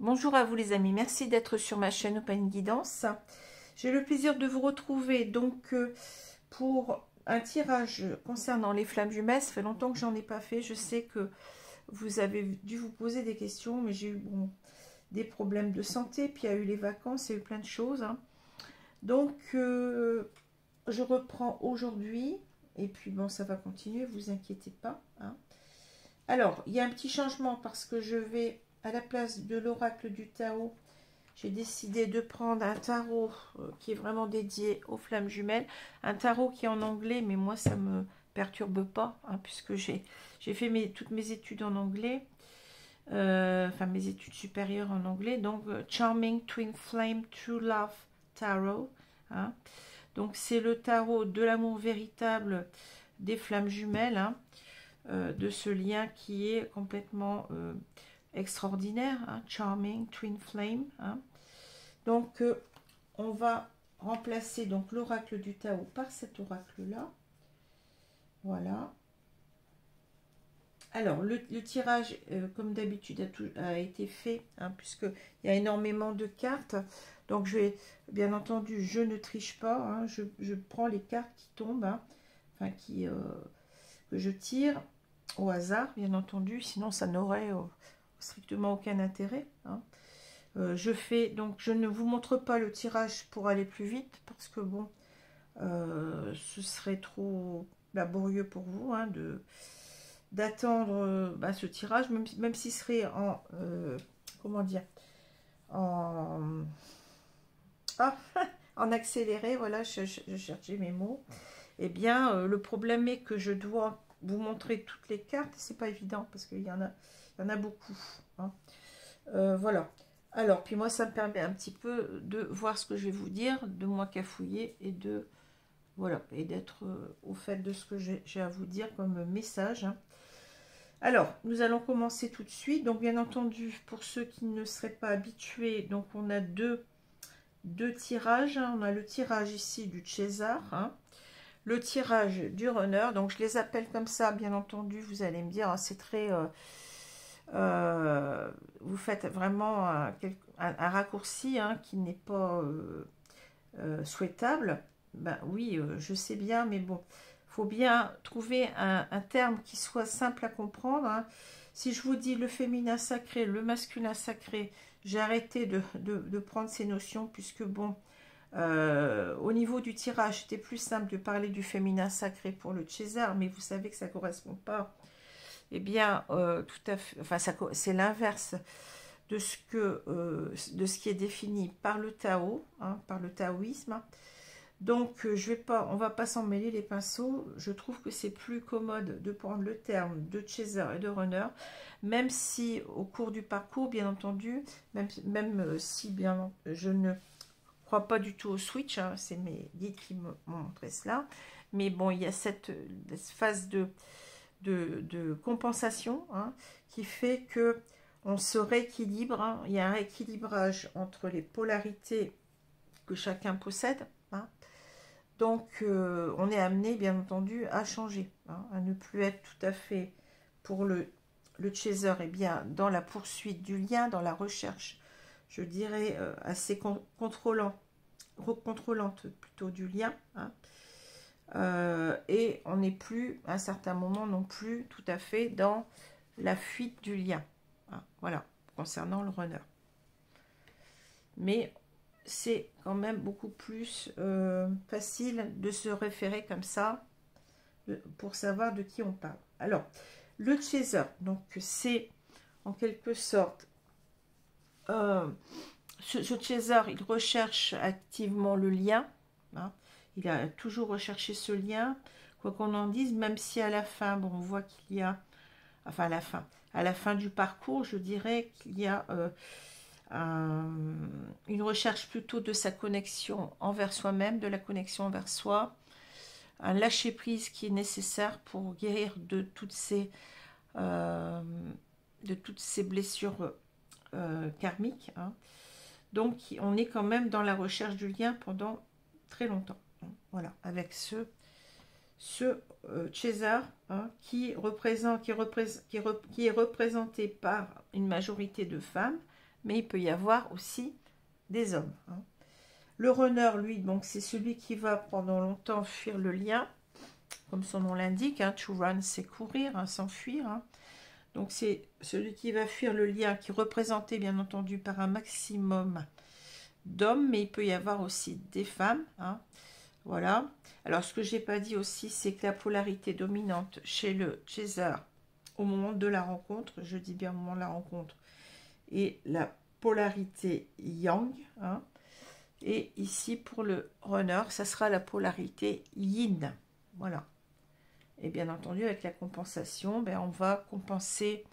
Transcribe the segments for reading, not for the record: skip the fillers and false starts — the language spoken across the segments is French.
Bonjour à vous les amis, merci d'être sur ma chaîne Open Guidance. J'ai le plaisir de vous retrouver donc pour un tirage concernant les flammes jumelles. Ça fait longtemps que j'en ai pas fait. Je sais que vous avez dû vous poser des questions, mais j'ai eu des problèmes de santé, puis il y a eu les vacances, il y a eu plein de choses. Donc je reprends aujourd'hui, et puis bon, ça va continuer, vous inquiétez pas. Alors, il y a un petit changement parce que je vais, à la place de l'oracle du Tao, j'ai décidé de prendre un tarot qui est vraiment dédié aux flammes jumelles. Un tarot qui est en anglais, mais moi, ça ne me perturbe pas, puisque j'ai fait toutes mes études en anglais. Enfin, mes études supérieures en anglais. Donc, Charming Twin Flame True Love Tarot. Donc, c'est le tarot de l'amour véritable des flammes jumelles. De ce lien qui est complètement extraordinaire, Charming Twin Flame. Donc on va remplacer donc l'oracle du Tao par cet oracle là. Voilà. Alors le tirage comme d'habitude a été fait, puisque il y a énormément de cartes. Donc je vais, bien entendu, je ne triche pas, je prends les cartes qui tombent, enfin que je tire au hasard, bien entendu, sinon ça n'aurait strictement aucun intérêt. Je fais donc, je ne vous montre pas le tirage pour aller plus vite, parce que bon, ce serait trop laborieux pour vous d'attendre ce tirage, même s'il serait en comment dire, en en accéléré. Voilà, je cherchais mes mots. Eh bien, le problème est que je dois vous montrer toutes les cartes. C'est pas évident parce qu'il y en a beaucoup. Voilà. Alors, puis moi, ça me permet un petit peu de voir ce que je vais vous dire, de moins cafouiller et de voilà, et d'être au fait de ce que j'ai à vous dire comme message. Alors, nous allons commencer tout de suite. Donc, bien entendu, pour ceux qui ne seraient pas habitués, donc on a deux tirages. On a le tirage ici du César, le tirage du runner. Donc je les appelle comme ça, bien entendu. Vous allez me dire, c'est très vous faites vraiment un raccourci qui n'est pas souhaitable. Ben oui, je sais bien, mais bon, faut bien trouver un terme qui soit simple à comprendre. Si je vous dis le féminin sacré, le masculin sacré, j'ai arrêté de prendre ces notions, puisque bon, au niveau du tirage, c'était plus simple de parler du féminin sacré pour le César, mais vous savez que ça ne correspond pas. Eh bien, tout à fait, enfin, c'est l'inverse de de ce qui est défini par le Tao, par le taoïsme. Donc, on va pas s'en mêler les pinceaux. Je trouve que c'est plus commode de prendre le terme de chaser et de runner, même si au cours du parcours, bien entendu, même si bien je ne crois pas du tout au switch, c'est mes guides qui m'ont montré cela, mais bon, il y a cette phase de compensation qui fait que on se rééquilibre, il y a un rééquilibrage entre les polarités que chacun possède, donc on est amené bien entendu à changer, à ne plus être tout à fait pour le chaser, et bien dans la poursuite du lien, dans la recherche, je dirais assez contrôlante plutôt du lien, et on n'est plus à un certain moment non plus tout à fait dans la fuite du lien, voilà, concernant le runner. Mais c'est quand même beaucoup plus facile de se référer comme ça pour savoir de qui on parle. Alors, le chaser, donc c'est en quelque sorte ce chaser, il recherche activement le lien, il a toujours recherché ce lien, quoi qu'on en dise, même si à la fin, bon, on voit qu'il y a, enfin à la fin du parcours, je dirais qu'il y a une recherche plutôt de sa connexion envers soi-même, de la connexion envers soi, un lâcher-prise qui est nécessaire pour guérir de toutes ces blessures karmiques. Donc on est quand même dans la recherche du lien pendant très longtemps. Voilà, avec ce César qui est représenté par une majorité de femmes, mais il peut y avoir aussi des hommes. Hein. Le runner, lui, donc c'est celui qui va pendant longtemps fuir le lien, comme son nom l'indique. Hein, to run, c'est courir, hein, s'enfuir. Hein. Donc c'est celui qui va fuir le lien, qui est représenté bien entendu par un maximum d'hommes, mais il peut y avoir aussi des femmes. Hein. Voilà. Alors ce que j'ai pas dit aussi, c'est que la polarité dominante chez le chaser au moment de la rencontre, je dis bien au moment de la rencontre, et la polarité yang. Hein. Et ici, pour le runner, ça sera la polarité yin. Voilà. Et bien entendu, avec la compensation, ben, on va compenser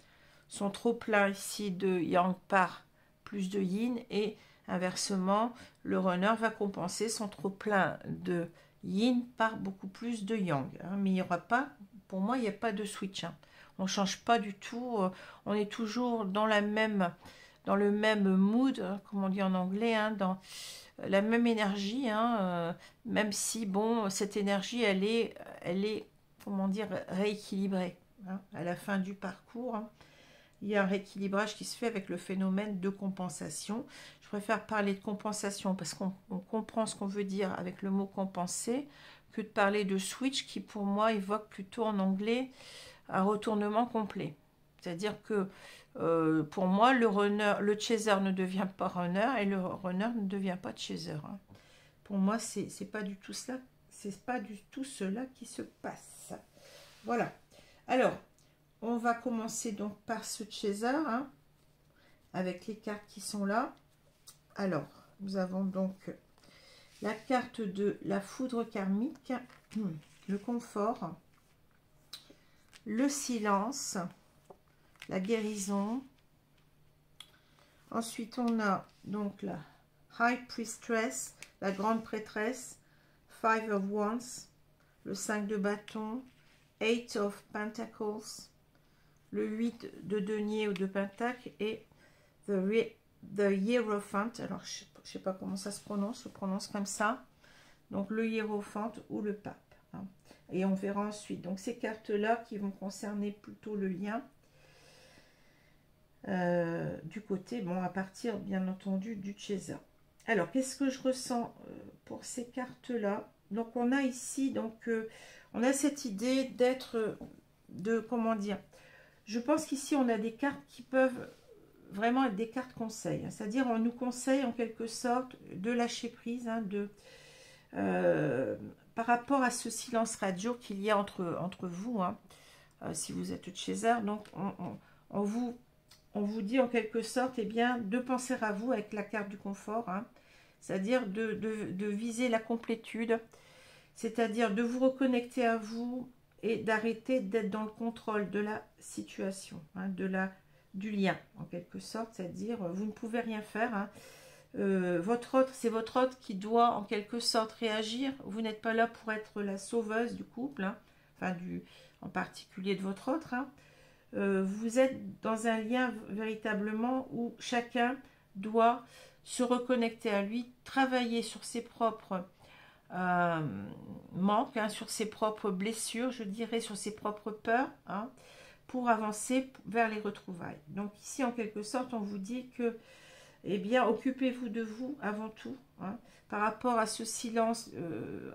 son trop-plein ici de yang par plus de yin. Et inversement, le runner va compenser son trop-plein de yin par beaucoup plus de yang. Hein. Mais il n'y aura pas, pour moi, il n'y a pas de switch. Hein. On ne change pas du tout. On est toujours dans le même mood, hein, comme on dit en anglais, hein, dans la même énergie, hein, même si, bon, cette énergie, elle est comment dire, rééquilibrée. Hein, à la fin du parcours, hein, il y a un rééquilibrage qui se fait avec le phénomène de compensation. Je préfère parler de compensation parce qu'on comprend ce qu'on veut dire avec le mot compenser, que de parler de switch qui, pour moi, évoque plutôt en anglais un retournement complet. C'est-à-dire que pour moi, le chaser ne devient pas runner et le runner ne devient pas chaser. Hein. Pour moi, c'est pas du tout cela. C'est pas du tout cela qui se passe. Voilà. Alors, on va commencer donc par ce chaser, hein, avec les cartes qui sont là. Alors, nous avons donc la carte de la foudre karmique, le confort, le silence, la guérison. Ensuite, on a donc la High Priestess, la grande prêtresse, Five of Wands, le 5 de bâton, Eight of Pentacles, le 8 de denier ou de pentacle et the Hierophant. Alors, je ne sais pas comment ça se prononce comme ça. Donc, le Hiérophant ou le pape. Hein. Et on verra ensuite. Donc, ces cartes-là qui vont concerner plutôt le lien. Du côté, bon, à partir bien entendu du chaser. Alors, qu'est-ce que je ressens pour ces cartes-là? Donc, on a ici, donc, on a cette idée d'être, comment dire, je pense qu'ici, on a des cartes qui peuvent vraiment être des cartes conseils. Hein, c'est-à-dire, on nous conseille en quelque sorte de lâcher prise, hein, par rapport à ce silence radio qu'il y a entre vous, hein, si vous êtes chaser. Donc, on vous dit en quelque sorte, eh bien, de penser à vous avec la carte du confort, hein, c'est-à-dire de viser la complétude, c'est-à-dire de vous reconnecter à vous et d'arrêter d'être dans le contrôle de la situation, hein, du lien, en quelque sorte, c'est-à-dire vous ne pouvez rien faire. Hein. C'est votre autre qui doit en quelque sorte réagir. Vous n'êtes pas là pour être la sauveuse du couple, hein, enfin en particulier de votre autre. Hein. Vous êtes dans un lien véritablement où chacun doit se reconnecter à lui, travailler sur ses propres manques, hein, sur ses propres blessures, je dirais, sur ses propres peurs, hein, pour avancer vers les retrouvailles. Donc ici, en quelque sorte, on vous dit que, eh bien, occupez-vous de vous avant tout, hein, par rapport à ce silence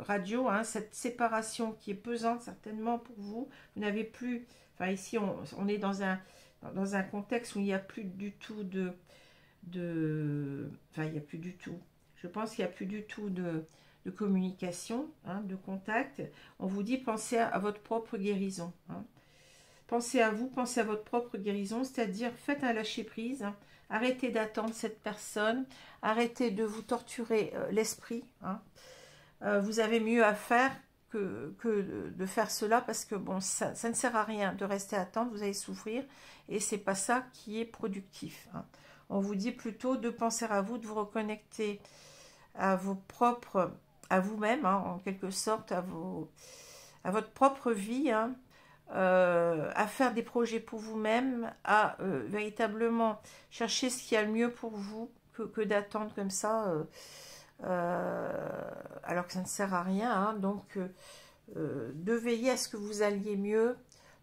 radio, hein, cette séparation qui est pesante certainement pour vous. Vous n'avez plus... Enfin, ici, on est dans un contexte où il n'y a plus du tout enfin, il n'y a plus du tout. Je pense qu'il n'y a plus du tout de communication, hein, de contact. On vous dit, pensez à votre propre guérison. Hein. Pensez à vous, pensez à votre propre guérison, c'est-à-dire faites un lâcher-prise. Hein. Arrêtez d'attendre cette personne. Arrêtez de vous torturer l'esprit. Hein. Vous avez mieux à faire que de faire cela, parce que bon, ça ne sert à rien de rester à attendre, vous allez souffrir et c'est pas ça qui est productif. Hein. On vous dit plutôt de penser à vous, de vous reconnecter à vous-même, hein, en quelque sorte, à votre propre vie, hein, à faire des projets pour vous-même, à véritablement chercher ce qui a le mieux pour vous, que d'attendre comme ça. Alors que ça ne sert à rien, hein, donc de veiller à ce que vous alliez mieux,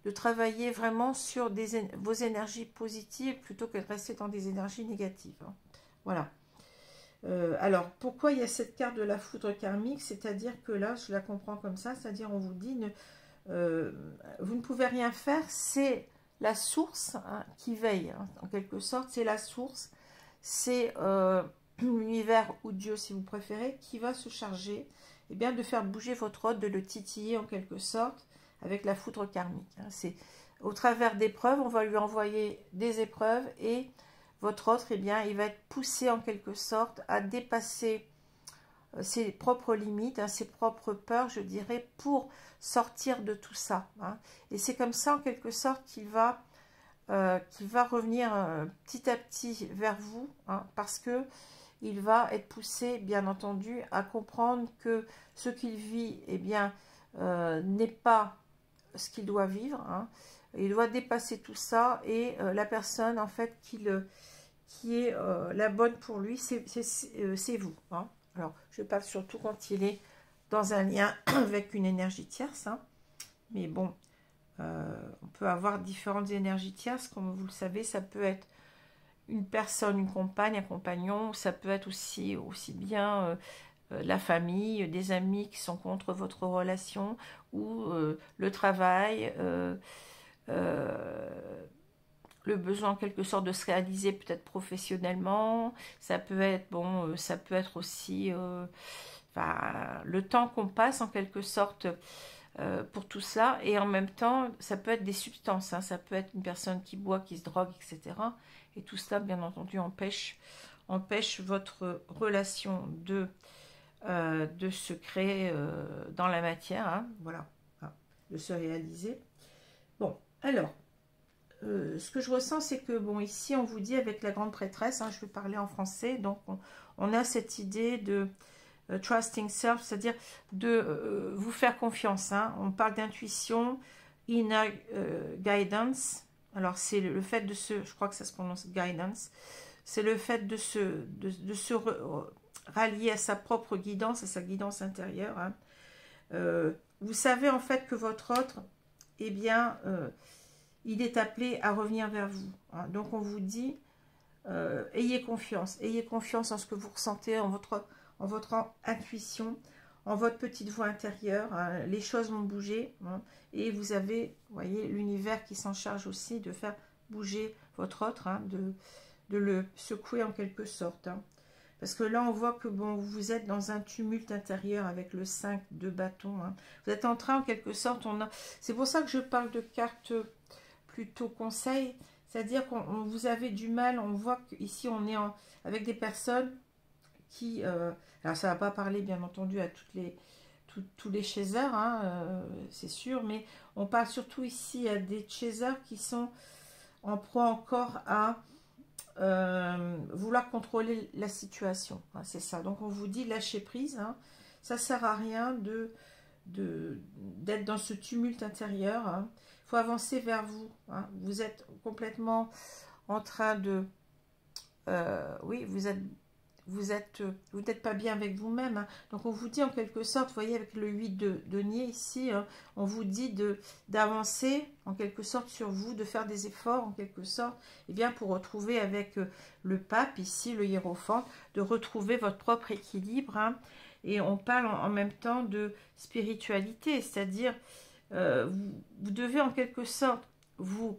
de travailler vraiment sur vos énergies positives plutôt que de rester dans des énergies négatives. Hein. Voilà. Alors, pourquoi il y a cette carte de la foudre karmique? C'est-à-dire que là, je la comprends comme ça, c'est-à-dire on vous dit, vous ne pouvez rien faire, c'est la source hein, qui veille, hein, en quelque sorte, c'est la source, c'est l'univers ou Dieu, si vous préférez, qui va se charger eh bien, de faire bouger votre hôte, de le titiller en quelque sorte, avec la foudre karmique. Hein. C'est au travers d'épreuves, on va lui envoyer des épreuves et votre autre, eh bien, il va être poussé en quelque sorte à dépasser ses propres limites, hein, ses propres peurs, je dirais, pour sortir de tout ça. Hein. Et c'est comme ça, en quelque sorte, qu'il va revenir petit à petit vers vous, hein, parce que il va être poussé, bien entendu, à comprendre que ce qu'il vit, eh bien, n'est pas ce qu'il doit vivre. Hein. Il doit dépasser tout ça et la personne, en fait, qui est la bonne pour lui, c'est vous. Hein. Alors, je parle surtout quand il est dans un lien avec une énergie tierce. Hein. Mais bon, on peut avoir différentes énergies tierces. Comme vous le savez, ça peut être une personne, une compagne, un compagnon. Ça peut être aussi bien la famille, des amis qui sont contre votre relation ou le travail, le besoin en quelque sorte de se réaliser peut-être professionnellement. Ça peut être bon, ça peut être aussi le temps qu'on passe en quelque sorte pour tout ça, et en même temps ça peut être des substances, hein. Ça peut être une personne qui boit, qui se drogue, etc. Et tout cela bien entendu empêche votre relation de se créer dans la matière, hein. Voilà, hein, de se réaliser. Bon, alors ce que je ressens, c'est que, bon, ici, on vous dit avec la grande prêtresse, hein, je vais parler en français, donc on a cette idée de trusting self, c'est-à-dire de vous faire confiance. Hein. On parle d'intuition, inner guidance. Alors, c'est le fait de se, je crois que ça se prononce guidance, c'est le fait de se rallier à sa propre guidance, à sa guidance intérieure. Hein. Vous savez, en fait, que votre autre, eh bien, il est appelé à revenir vers vous. Hein. Donc, on vous dit, ayez confiance en ce que vous ressentez, en votre intuition, en votre petite voix intérieure. Hein. Les choses vont bouger. Hein. Et vous avez, vous voyez, l'univers qui s'en charge aussi de faire bouger votre autre, hein, de le secouer en quelque sorte. Hein. Parce que là, on voit que bon, vous êtes dans un tumulte intérieur avec le 5 de bâton. Hein. Vous êtes en train, en quelque sorte, c'est pour ça que je parle de cartes plutôt conseil, c'est-à-dire qu'on vous avez du mal, on voit qu'ici on est avec des personnes qui, alors ça ne va pas parler bien entendu à tous les chasers, hein, c'est sûr, mais on parle surtout ici à des chasers qui sont en proie encore à vouloir contrôler la situation, hein, c'est ça. Donc on vous dit lâcher prise, hein, ça ne sert à rien d'être dans ce tumulte intérieur. Hein. Il faut avancer vers vous. Hein. Vous êtes complètement en train de... oui, vous n'êtes pas bien avec vous-même. Hein. Donc, on vous dit en quelque sorte, vous voyez, avec le 8 de denier ici, hein, on vous dit d'avancer en quelque sorte sur vous, de faire des efforts en quelque sorte, et bien pour retrouver avec le pape ici, le hiérophante, de retrouver votre propre équilibre. Hein. Et on parle en même temps de spiritualité, c'est-à-dire vous devez en quelque sorte vous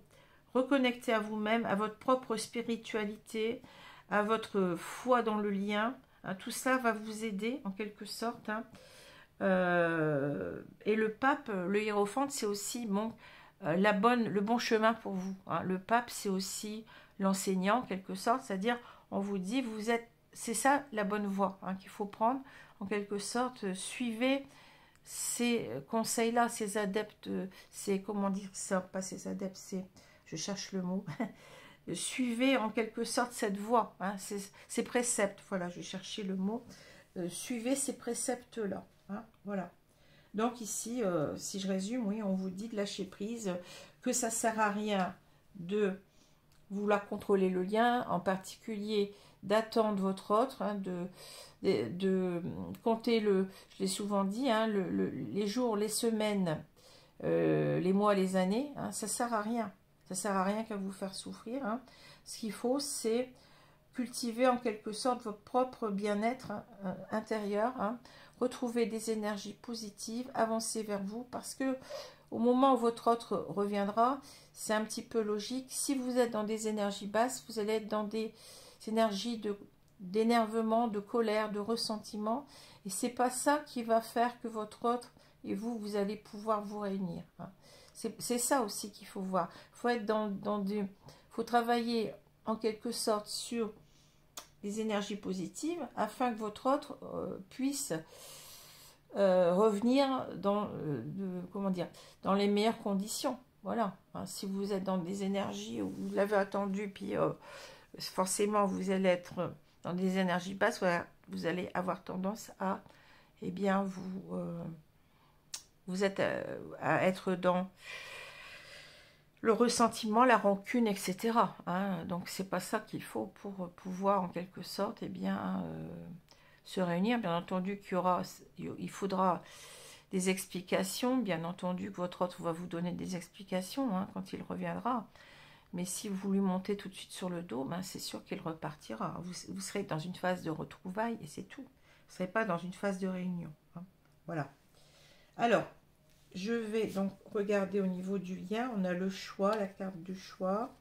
reconnecter à vous-même, à votre propre spiritualité, à votre foi dans le lien. Hein, tout ça va vous aider en quelque sorte. Hein. Et le pape, le hiérophante, c'est aussi bon, le bon chemin pour vous. Hein. Le pape, c'est aussi l'enseignant en quelque sorte, c'est-à-dire on vous dit, c'est ça la bonne voie, hein, qu'il faut prendre en quelque sorte. Suivez ces conseils-là, ces adeptes, comment dire ça, pas ces adeptes, je cherche le mot, suivez en quelque sorte cette voie, hein, ces préceptes, voilà, je cherchais le mot, suivez ces préceptes-là, hein, voilà. Donc ici, si je résume, oui, on vous dit de lâcher prise, que ça ne sert à rien de vouloir contrôler le lien, en particulier d'attendre votre autre, hein, de compter je l'ai souvent dit, hein, les jours, les semaines les mois, les années, hein, ça sert à rien. Ça sert à rien qu'à vous faire souffrir. Hein. Ce qu'il faut, c'est cultiver en quelque sorte votre propre bien-être intérieur, hein. Retrouver des énergies positives, avancer vers vous, parce que au moment où votre autre reviendra, c'est un petit peu logique. Si vous êtes dans des énergies basses, vous allez être dans des énergies d'énervement, de colère, de ressentiment. Et c'est pas ça qui va faire que votre autre et vous, vous allez pouvoir vous réunir. Hein. C'est ça aussi qu'il faut voir. Faut être faut travailler en quelque sorte sur les énergies positives afin que votre autre puisse revenir dans, comment dire, dans les meilleures conditions. Voilà. Hein, si vous êtes dans des énergies où vous l'avez attendu, puis forcément vous allez être dans des énergies basses, voilà, vous allez avoir tendance à, eh bien, vous êtes à être dans le ressentiment, la rancune, etc. Hein. Donc c'est pas ça qu'il faut pour pouvoir en quelque sorte, eh bien, se réunir. Bien entendu il faudra des explications. Bien entendu que votre autre va vous donner des explications hein, quand il reviendra. Mais si vous lui montez tout de suite sur le dos, ben c'est sûr qu'il repartira. Vous serez dans une phase de retrouvailles et c'est tout. Vous ne serez pas dans une phase de réunion. Hein. Voilà. Alors, je vais donc regarder au niveau du lien. On a le choix, la carte du choix.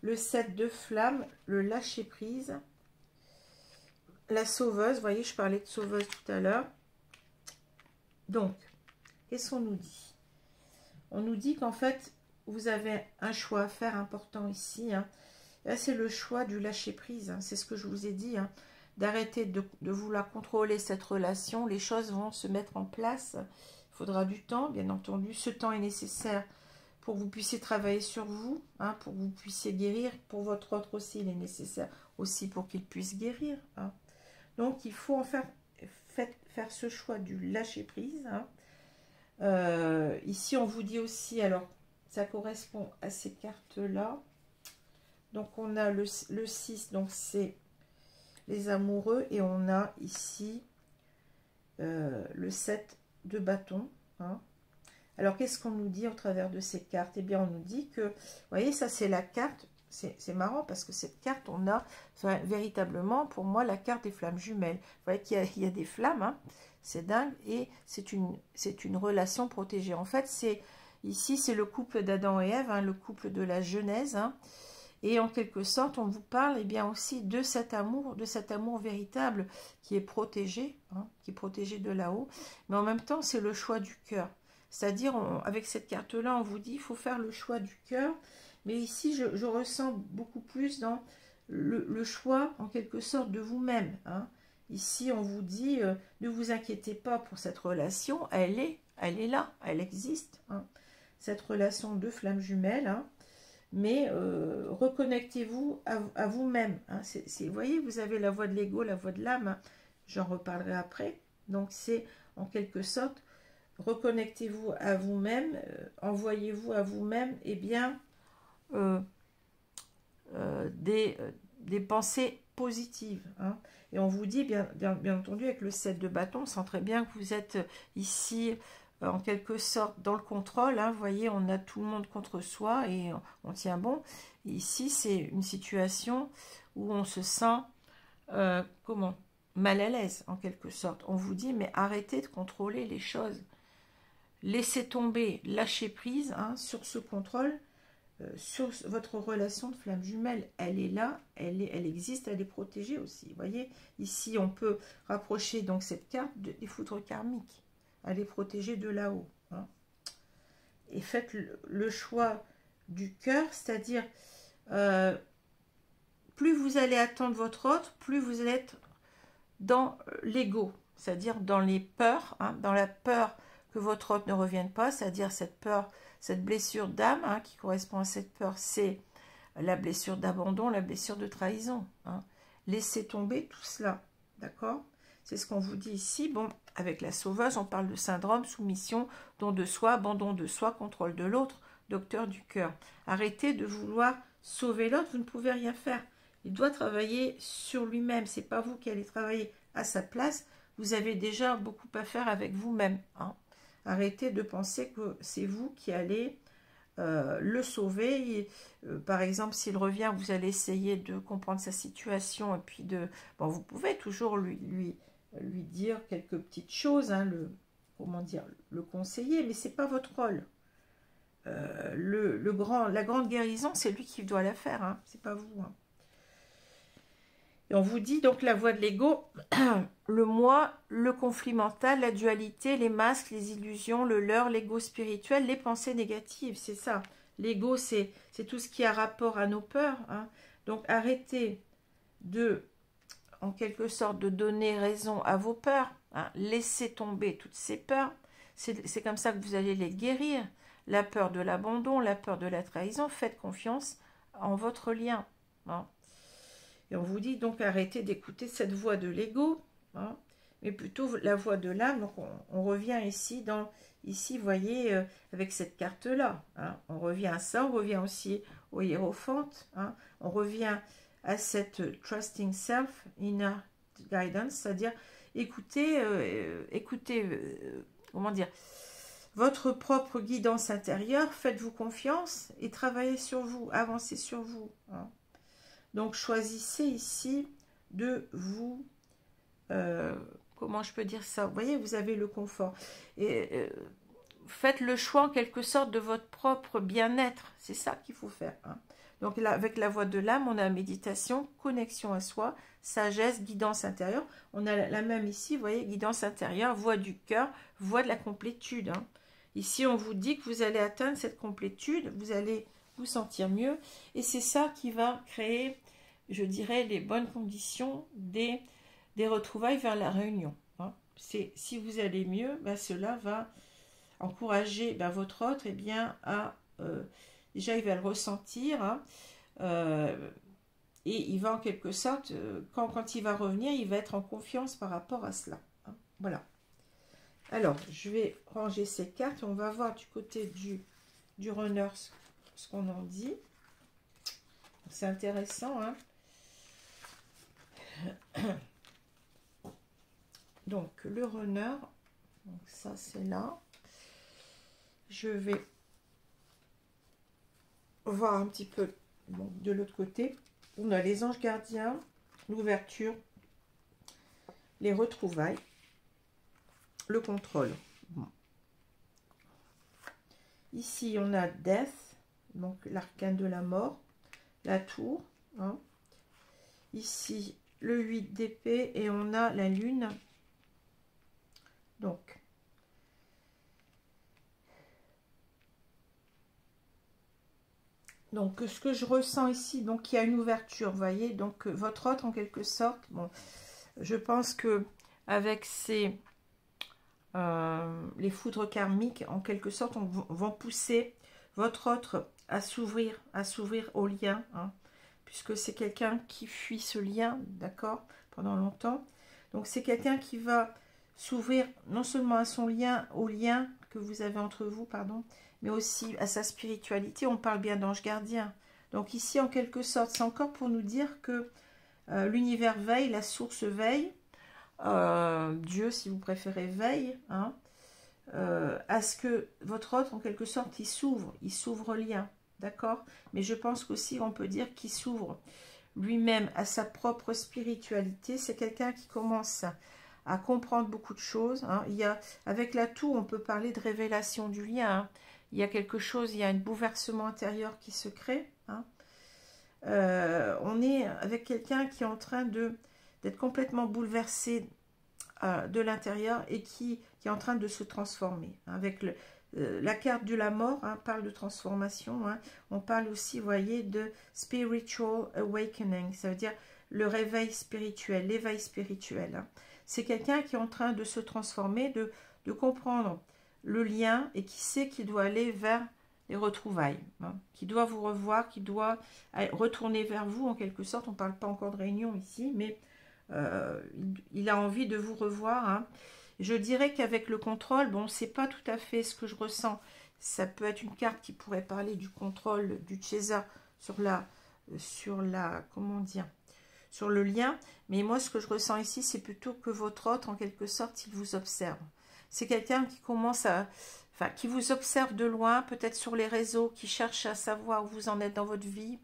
Le 7 de flammes, le lâcher-prise. La sauveuse, vous voyez, je parlais de sauveuse tout à l'heure. Donc, qu'est-ce qu'on nous dit? On nous dit qu'en fait, vous avez un choix à faire important ici. Hein. Là, c'est le choix du lâcher-prise. Hein. C'est ce que je vous ai dit. Hein. D'arrêter de vouloir contrôler cette relation. Les choses vont se mettre en place. Il faudra du temps, bien entendu. Ce temps est nécessaire pour que vous puissiez travailler sur vous, hein, pour que vous puissiez guérir. Pour votre autre aussi, il est nécessaire aussi pour qu'il puisse guérir. Hein. Donc, il faut en faire ce choix du lâcher-prise. Hein. Ici, on vous dit aussi, alors, ça correspond à ces cartes-là. Donc, on a le 6, donc c'est les amoureux. Et on a ici le 7 de bâton. Hein. Alors, qu'est-ce qu'on nous dit au travers de ces cartes? Eh bien, on nous dit que, vous voyez, ça, c'est la carte. C'est marrant parce que cette carte, on a véritablement, pour moi, la carte des flammes jumelles. Vous voyez qu'il y a des flammes, hein, c'est dingue, et c'est une relation protégée. En fait, ici, c'est le couple d'Adam et Ève, hein, le couple de la Genèse, hein, et en quelque sorte, on vous parle eh bien, aussi de cet amour véritable qui est protégé, hein, qui est protégé de là-haut, mais en même temps, c'est le choix du cœur. C'est-à-dire, avec cette carte-là, on vous dit, il faut faire le choix du cœur. Mais ici, je ressens beaucoup plus dans le choix, en quelque sorte, de vous-même. Hein. Ici, on vous dit, ne vous inquiétez pas pour cette relation. Elle est là, elle existe. Hein. Cette relation de flammes jumelles. Hein. Mais reconnectez-vous à vous-même. Hein. Vous voyez, vous avez la voix de l'ego, la voix de l'âme. Hein. J'en reparlerai après. Donc, c'est en quelque sorte, reconnectez-vous à vous-même. Envoyez-vous à vous-même, eh bien... des pensées positives. Hein. Et on vous dit, bien entendu, avec le 7 de bâton, on sent très bien que vous êtes ici, en quelque sorte, dans le contrôle. Hein. Vous voyez, on a tout le monde contre soi et on tient bon. Et ici, c'est une situation où on se sent, mal à l'aise, en quelque sorte. On vous dit, mais arrêtez de contrôler les choses. Laissez tomber, lâchez prise hein, sur ce contrôle. Sur votre relation de flamme jumelle, elle est là, elle existe, elle est protégée aussi. Vous voyez, ici, on peut rapprocher donc cette carte des foudres karmiques. Elle est protégée de là-haut. Hein. Et faites le choix du cœur, c'est-à-dire, plus vous allez attendre votre autre, plus vous allez être dans l'ego, c'est-à-dire dans les peurs, hein, dans la peur que votre autre ne revienne pas, c'est-à-dire cette peur, cette blessure d'âme hein, qui correspond à cette peur, c'est la blessure d'abandon, la blessure de trahison. Hein. Laissez tomber tout cela, d'accord? C'est ce qu'on vous dit ici. Bon, avec la sauveuse, on parle de syndrome, soumission, don de soi, abandon de soi, contrôle de l'autre, docteur du cœur. Arrêtez de vouloir sauver l'autre, vous ne pouvez rien faire. Il doit travailler sur lui-même, c'est pas vous qui allez travailler à sa place, vous avez déjà beaucoup à faire avec vous-même. Hein. Arrêtez de penser que c'est vous qui allez le sauver. Par exemple, s'il revient, vous allez essayer de comprendre sa situation et puis de... Bon, vous pouvez toujours lui dire quelques petites choses, hein, comment dire, le conseiller, mais c'est pas votre rôle. La grande guérison, c'est lui qui doit la faire, hein, c'est pas vous. Hein. Et on vous dit donc la voie de l'ego, le moi, le conflit mental, la dualité, les masques, les illusions, le leurre, l'ego spirituel, les pensées négatives, c'est ça. L'ego, c'est tout ce qui a rapport à nos peurs. Hein. Donc arrêtez de, en quelque sorte, de donner raison à vos peurs. Hein. Laissez tomber toutes ces peurs. C'est comme ça que vous allez les guérir. La peur de l'abandon, la peur de la trahison, faites confiance en votre lien. Hein. Et on vous dit donc arrêtez d'écouter cette voix de l'ego, hein, mais plutôt la voix de l'âme. Donc on revient ici, vous voyez, avec cette carte-là. Hein, on revient à ça, on revient aussi au hiérophante. Hein, on revient à cette trusting self, inner guidance, c'est-à-dire écoutez, comment dire, votre propre guidance intérieure, faites-vous confiance et travaillez sur vous, avancez sur vous. Hein. Donc, choisissez ici de vous... comment je peux dire ça? Vous voyez, vous avez le confort. Et faites le choix, en quelque sorte, de votre propre bien-être. C'est ça qu'il faut faire. Hein. Donc, là, avec la voix de l'âme, on a méditation, connexion à soi, sagesse, guidance intérieure. On a la même ici, vous voyez, guidance intérieure, voix du cœur, voix de la complétude. Hein. Ici, on vous dit que vous allez atteindre cette complétude, vous allez... vous sentir mieux, et c'est ça qui va créer, je dirais, les bonnes conditions des retrouvailles vers la réunion. Hein. Si vous allez mieux, ben, cela va encourager votre autre à... déjà, il va le ressentir, hein, et il va en quelque sorte, quand il va revenir, il va être en confiance par rapport à cela. Hein. Voilà. Alors, je vais ranger ces cartes, on va voir du côté du runner ce qu'on en dit. C'est intéressant, hein. Donc le runner, donc ça c'est là. Je vais voir un petit peu de l'autre côté. On a les anges gardiens, l'ouverture, les retrouvailles, le contrôle. Bon. Ici on a Death, donc l'arcane de la mort, la tour, hein. Ici le 8 d'épée et on a la lune. Donc ce que je ressens ici, donc il y a une ouverture, vous voyez, donc votre autre en quelque sorte, bon, je pense que avec les foudres karmiques, en quelque sorte, vont pousser votre autre à s'ouvrir au lien, hein, puisque c'est quelqu'un qui fuit ce lien, d'accord, pendant longtemps. Donc c'est quelqu'un qui va s'ouvrir non seulement à son lien, au lien que vous avez entre vous, pardon, mais aussi à sa spiritualité. On parle bien d'ange gardien. Donc ici, en quelque sorte, c'est encore pour nous dire que l'univers veille, la source veille, Dieu, si vous préférez, veille, hein, à ce que votre autre, en quelque sorte, il s'ouvre au lien, d'accord? Mais je pense qu'aussi, on peut dire qu'il s'ouvre lui-même à sa propre spiritualité. C'est quelqu'un qui commence à comprendre beaucoup de choses. Hein. Avec la tour, on peut parler de révélation du lien. Hein. Il y a quelque chose, il y a un bouleversement intérieur qui se crée. Hein. On est avec quelqu'un qui est en train d'être complètement bouleversé de l'intérieur et qui est en train de se transformer. Hein. Avec la carte de la mort, hein, parle de transformation. Hein. On parle aussi, vous voyez, de spiritual awakening. Ça veut dire le réveil spirituel, l'éveil spirituel. Hein. C'est quelqu'un qui est en train de se transformer, de comprendre le lien et qui sait qu'il doit aller vers les retrouvailles, hein, qui doit vous revoir, qui doit retourner vers vous en quelque sorte. On ne parle pas encore de réunion ici, mais il a envie de vous revoir. Hein. Je dirais qu'avec le contrôle, bon, c'est pas tout à fait ce que je ressens. Ça peut être une carte qui pourrait parler du contrôle du Chaser sur la, comment dire, sur le lien. Mais moi, ce que je ressens ici, c'est plutôt que votre autre, en quelque sorte, il vous observe. c'est quelqu'un qui commence à... Enfin, qui vous observe de loin, peut-être sur les réseaux, qui cherche à savoir où vous en êtes dans votre vie,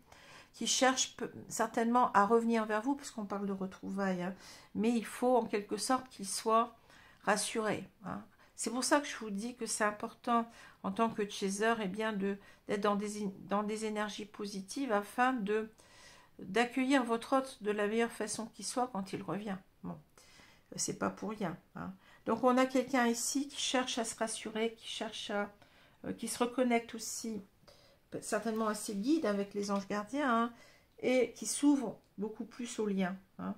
qui cherche certainement à revenir vers vous, parce qu'on parle de retrouvailles, hein, mais il faut en quelque sorte qu'il soit rassuré. Hein. C'est pour ça que je vous dis que c'est important en tant que chaser, eh bien d'être dans des énergies positives afin d'accueillir votre hôte de la meilleure façon qui soit quand il revient. Bon, c'est pas pour rien. Hein. Donc on a quelqu'un ici qui cherche à se rassurer, qui cherche à, qui se reconnecte aussi certainement à ses guides avec les anges gardiens, hein, et qui s'ouvre beaucoup plus aux liens. Hein.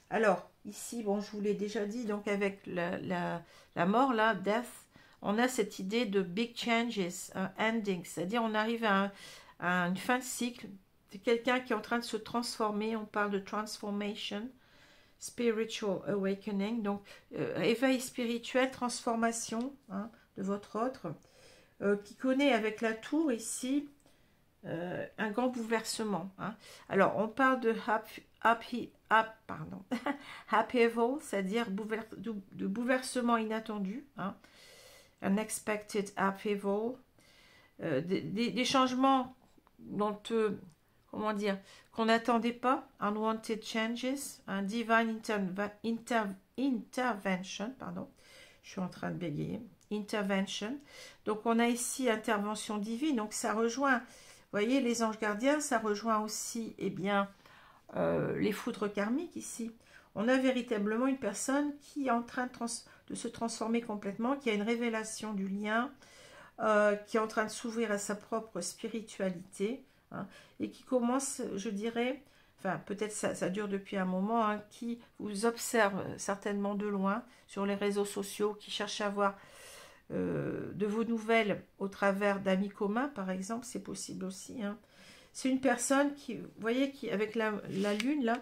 Alors, ici, bon, je vous l'ai déjà dit, donc avec la mort, là, death, on a cette idée de big changes, ending, c'est-à-dire on arrive à une fin de cycle. C'est quelqu'un qui est en train de se transformer, on parle de transformation, spiritual awakening, donc éveil spirituel, transformation, hein, de votre autre, qui connaît avec la tour ici un grand bouleversement. Hein. Alors, on parle de upheaval, c'est-à-dire de bouleversement inattendu, hein. Unexpected upheaval, des changements dont, comment dire, qu'on n'attendait pas, unwanted changes, un divine intervention, pardon, je suis en train de bégayer, intervention. Donc on a ici intervention divine, donc ça rejoint, vous voyez, les anges gardiens, ça rejoint aussi, eh bien, les foudres karmiques ici. On a véritablement une personne qui est en train de se transformer complètement, qui a une révélation du lien, qui est en train de s'ouvrir à sa propre spiritualité, hein, et qui commence, je dirais, enfin peut-être ça dure depuis un moment, hein, qui vous observe certainement de loin sur les réseaux sociaux, qui cherche à avoir de vos nouvelles au travers d'amis communs, par exemple, c'est possible aussi. Hein. C'est une personne qui, vous voyez, qui avec la lune là,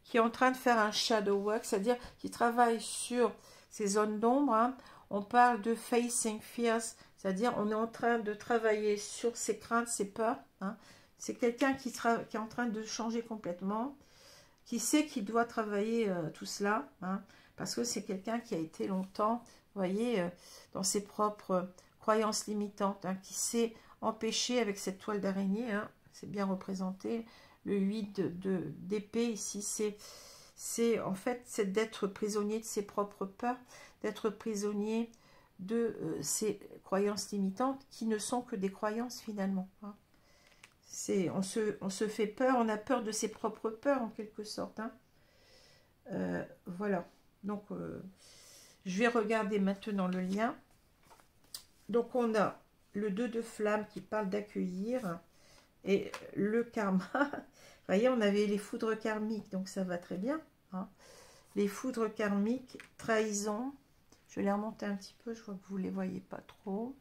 qui est en train de faire un shadow work, c'est-à-dire qui travaille sur ces zones d'ombre. Hein. On parle de facing fears, c'est-à-dire on est en train de travailler sur ses craintes, ses peurs. Hein. C'est quelqu'un qui est en train de changer complètement, qui sait qu'il doit travailler tout cela, hein, parce que c'est quelqu'un qui a été longtemps, vous voyez, dans ses propres croyances limitantes, hein, qui s'est empêché avec cette toile d'araignée, hein, c'est bien représenté, le 8 d'épée ici, c'est en fait c'est d'être prisonnier de ses propres peurs, d'être prisonnier de ses croyances limitantes, qui ne sont que des croyances finalement. Hein. On se fait peur, on a peur de ses propres peurs en quelque sorte. Hein. Voilà, donc je vais regarder maintenant le lien. Donc on a le 2 de flamme qui parle d'accueillir, et le karma. Vous voyez, on avait les foudres karmiques, donc ça va très bien. Hein. Les foudres karmiques, trahison. Je vais les remonter un petit peu, je vois que vous ne les voyez pas trop.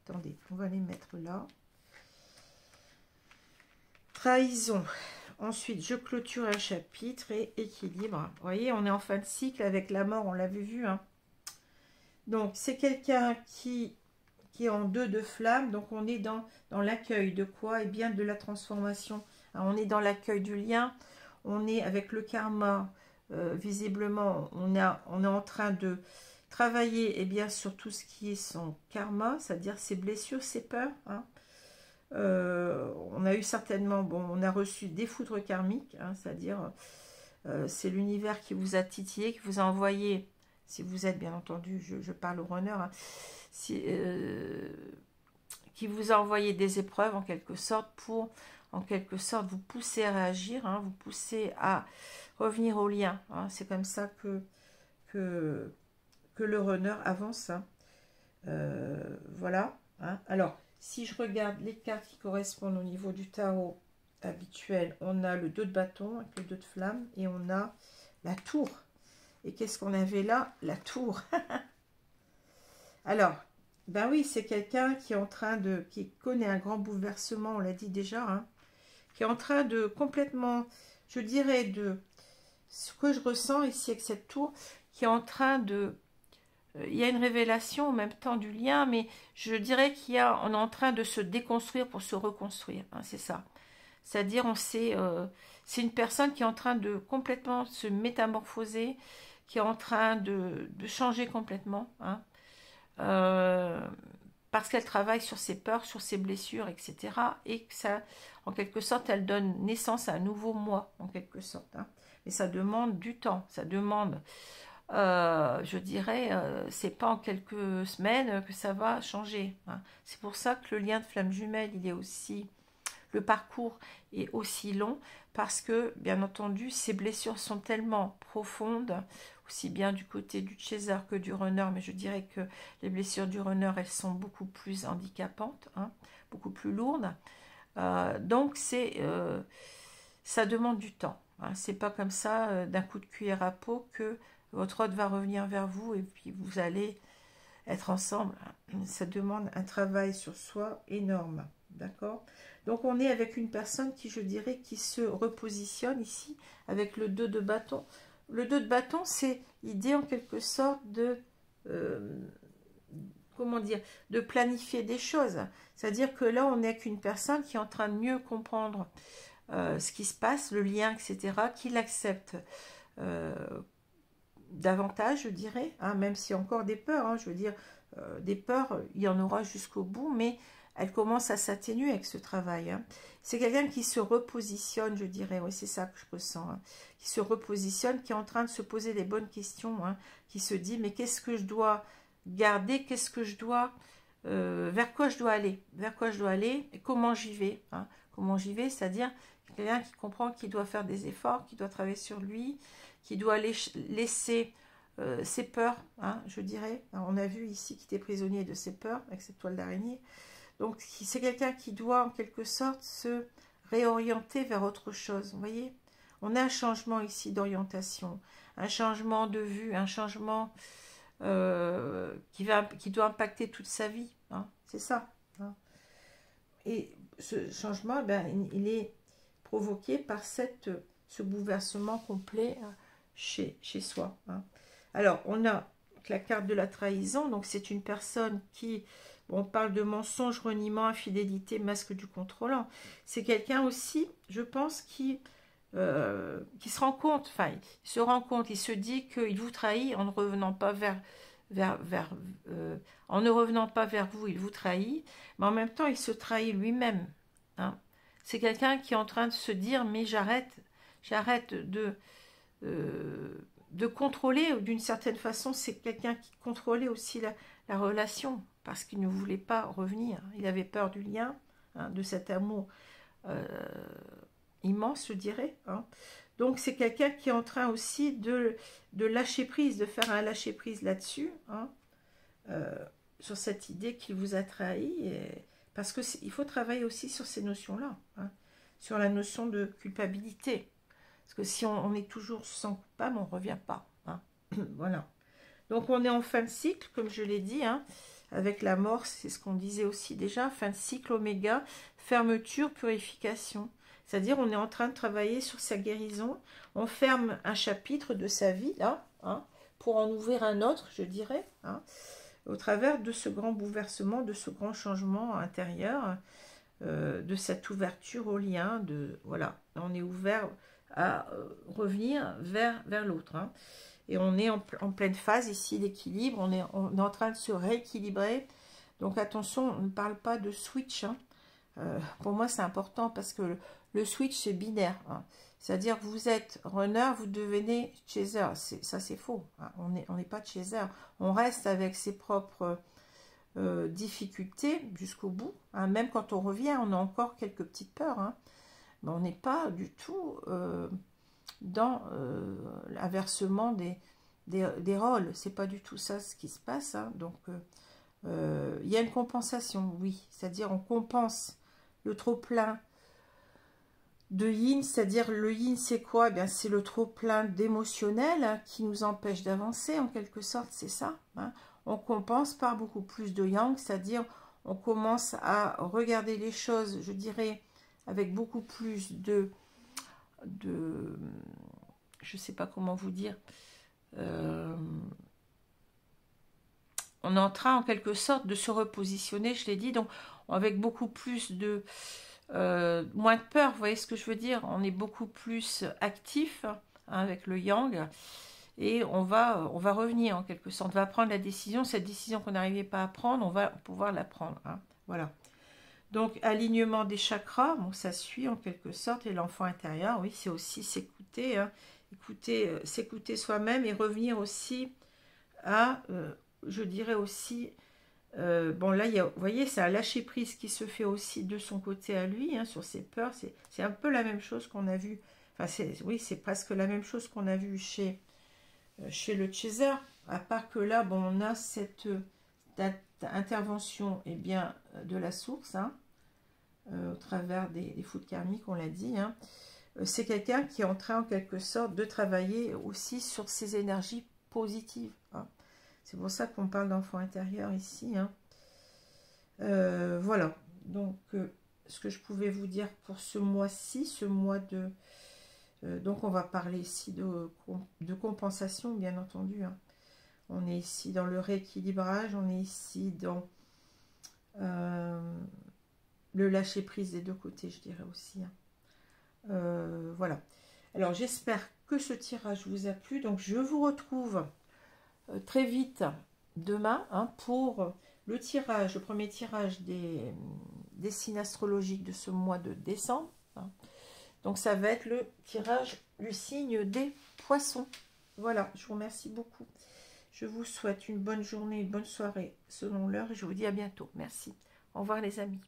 Attendez, on va les mettre là. Trahison. Ensuite, je clôture un chapitre et équilibre. Vous voyez, on est en fin de cycle avec la mort, on l'avait vu. Hein. Donc, c'est quelqu'un qui est en 2 de flamme. Donc, on est dans l'accueil de quoi? Eh bien, de la transformation. Alors, on est dans l'accueil du lien. On est avec le karma. Visiblement, on est en train de travailler, eh bien, sur tout ce qui est son karma, c'est-à-dire ses blessures, ses peurs. Hein. On a eu certainement, bon, on a reçu des foudres karmiques, hein, c'est-à-dire c'est l'univers qui vous a titillé, qui vous a envoyé, si vous êtes bien entendu, je parle au runner, hein, qui vous a envoyé des épreuves en quelque sorte pour, en quelque sorte, vous pousser à réagir, hein, vous pousser à revenir au lien. Hein, c'est comme ça que le runner avance. Hein. Voilà. Hein. Alors, si je regarde les cartes qui correspondent au niveau du tarot habituel, on a le 2 de bâton avec le 2 de flamme et on a la tour. Et qu'est-ce qu'on avait là? La tour. Alors, ben oui, c'est quelqu'un qui est en train de, qui connaît un grand bouleversement, on l'a dit déjà, hein, qui est en train de complètement, je dirais, de ce que je ressens ici avec cette tour, qui est en train de, il y a une révélation en même temps du lien, mais je dirais on est en train de se déconstruire pour se reconstruire, hein, c'est ça. C'est-à-dire, c'est une personne qui est en train de complètement se métamorphoser, qui est en train de changer complètement, hein. parce qu'elle travaille sur ses peurs, sur ses blessures, etc. Et que ça, en quelque sorte, elle donne naissance à un nouveau moi, en quelque sorte. Hein. Mais ça demande du temps, ça demande, je dirais, c'est pas en quelques semaines que ça va changer. Hein. C'est pour ça que le lien de flamme jumelle, il est aussi, le parcours est aussi long, parce que, bien entendu, ces blessures sont tellement profondes, aussi bien du côté du chaser que du runner, mais je dirais que les blessures du runner, elles sont beaucoup plus handicapantes, hein, beaucoup plus lourdes. Donc, ça demande du temps. Hein. C'est pas comme ça, d'un coup de cuillère à peau, que votre hôte va revenir vers vous et puis vous allez être ensemble. Ça demande un travail sur soi énorme. D'accord? Donc, on est avec une personne qui, je dirais, qui se repositionne ici avec le 2 de bâton. Le 2 de bâton, c'est l'idée en quelque sorte de, comment dire, de planifier des choses. C'est-à-dire que là, on est avec une personne qui est en train de mieux comprendre ce qui se passe, le lien, etc., qui l'accepte davantage, je dirais, hein, même s'il y a encore des peurs, hein, je veux dire, des peurs, il y en aura jusqu'au bout, mais elle commence à s'atténuer avec ce travail. Hein. C'est quelqu'un qui se repositionne, je dirais, oui, c'est ça que je ressens, hein, qui se repositionne, qui est en train de se poser les bonnes questions, hein, qui se dit, mais qu'est-ce que je dois garder, qu'est-ce que je dois, vers quoi je dois aller, et comment j'y vais, hein, comment j'y vais, c'est-à-dire quelqu'un qui comprend qu'il doit faire des efforts, qui doit travailler sur lui, qui doit laisser ses peurs, hein, je dirais. On a vu ici qu'il était prisonnier de ses peurs, avec cette toile d'araignée. Donc, c'est quelqu'un qui doit, en quelque sorte, se réorienter vers autre chose. Vous voyez, on a un changement ici d'orientation, un changement de vue, un changement qui doit impacter toute sa vie. Hein, c'est ça. Hein. Et ce changement, ben, il est provoqué par ce bouleversement complet chez soi. Hein. Alors, on a la carte de la trahison. Donc, c'est une personne qui... On parle de mensonge, reniement, infidélité, masque du contrôlant. C'est quelqu'un aussi, je pense, qui se rend compte, il se dit qu'il vous trahit en ne revenant pas en ne revenant pas vers vous, il vous trahit, mais en même temps, il se trahit lui-même. Hein. C'est quelqu'un qui est en train de se dire, mais j'arrête de contrôler, d'une certaine façon, c'est quelqu'un qui contrôlait aussi la relation, parce qu'il ne voulait pas revenir. Il avait peur du lien, hein, de cet amour immense, je dirais. Hein. Donc, c'est quelqu'un qui est en train aussi de lâcher prise, de faire un lâcher prise là-dessus, hein, sur cette idée qu'il vous a trahi. Parce qu'il faut travailler aussi sur ces notions-là, hein, sur la notion de culpabilité. Parce que si on est toujours sans coupable, on ne revient pas. Hein. Voilà. Donc, on est en fin de cycle, comme je l'ai dit, hein, avec la mort, c'est ce qu'on disait aussi déjà, fin de cycle oméga, fermeture, purification. C'est-à-dire, on est en train de travailler sur sa guérison. On ferme un chapitre de sa vie, là, hein, pour en ouvrir un autre, je dirais, hein, au travers de ce grand bouleversement, de ce grand changement intérieur, de cette ouverture au lien. Voilà, on est ouvert à revenir vers l'autre. Hein. Et on est en pleine phase ici d'équilibre, on est en train de se rééquilibrer. Donc attention, on ne parle pas de switch. Hein. Pour moi, c'est important parce que le switch, c'est binaire. Hein. C'est-à-dire que vous êtes runner, vous devenez chaser. Ça, c'est faux. Hein. On n'est pas chaser. On reste avec ses propres difficultés jusqu'au bout. Hein. Même quand on revient, on a encore quelques petites peurs. Hein. Mais on n'est pas du tout... dans l'inversement des rôles. C'est pas du tout ça ce qui se passe. Hein. Donc, il y a une compensation, oui. C'est-à-dire, on compense le trop-plein de yin. C'est-à-dire, le yin, c'est quoi? Eh bien, c'est le trop-plein d'émotionnel, hein, qui nous empêche d'avancer, en quelque sorte, c'est ça. Hein. On compense par beaucoup plus de yang, c'est-à-dire, on commence à regarder les choses, je dirais, avec beaucoup plus de je sais pas comment vous dire, on est en train en quelque sorte de se repositionner, je l'ai dit, donc avec beaucoup plus de moins de peur, vous voyez ce que je veux dire, on est beaucoup plus actif, hein, avec le yang, et on va revenir en quelque sorte. On va prendre la décision, cette décision qu'on n'arrivait pas à prendre, on va pouvoir la prendre. Hein. Voilà. Donc, alignement des chakras, bon, ça suit en quelque sorte. Et l'enfant intérieur, oui, c'est aussi s'écouter, hein, s'écouter soi-même et revenir aussi à, je dirais aussi, bon là, vous voyez, c'est un lâcher-prise qui se fait aussi de son côté à lui, hein, sur ses peurs. C'est un peu la même chose qu'on a vu, enfin, oui, c'est presque la même chose qu'on a vu chez le chaser, à part que là, bon, on a cette intervention eh bien, de la source, hein, au travers des foudres karmiques, on l'a dit, hein. C'est quelqu'un qui est en train en quelque sorte de travailler aussi sur ses énergies positives, hein. C'est pour ça qu'on parle d'enfant intérieur ici, hein. Voilà, donc ce que je pouvais vous dire pour ce mois-ci, ce mois de... donc on va parler ici de compensation, bien entendu, hein. On est ici dans le rééquilibrage, on est ici dans le lâcher-prise des deux côtés, je dirais aussi, hein. Voilà. Alors, j'espère que ce tirage vous a plu. Donc, je vous retrouve très vite demain, hein, pour le tirage, le premier tirage des signes astrologiques de ce mois de décembre, hein. Donc, ça va être le tirage du signe des poissons. Voilà, je vous remercie beaucoup. Je vous souhaite une bonne journée, une bonne soirée selon l'heure et je vous dis à bientôt. Merci. Au revoir les amis.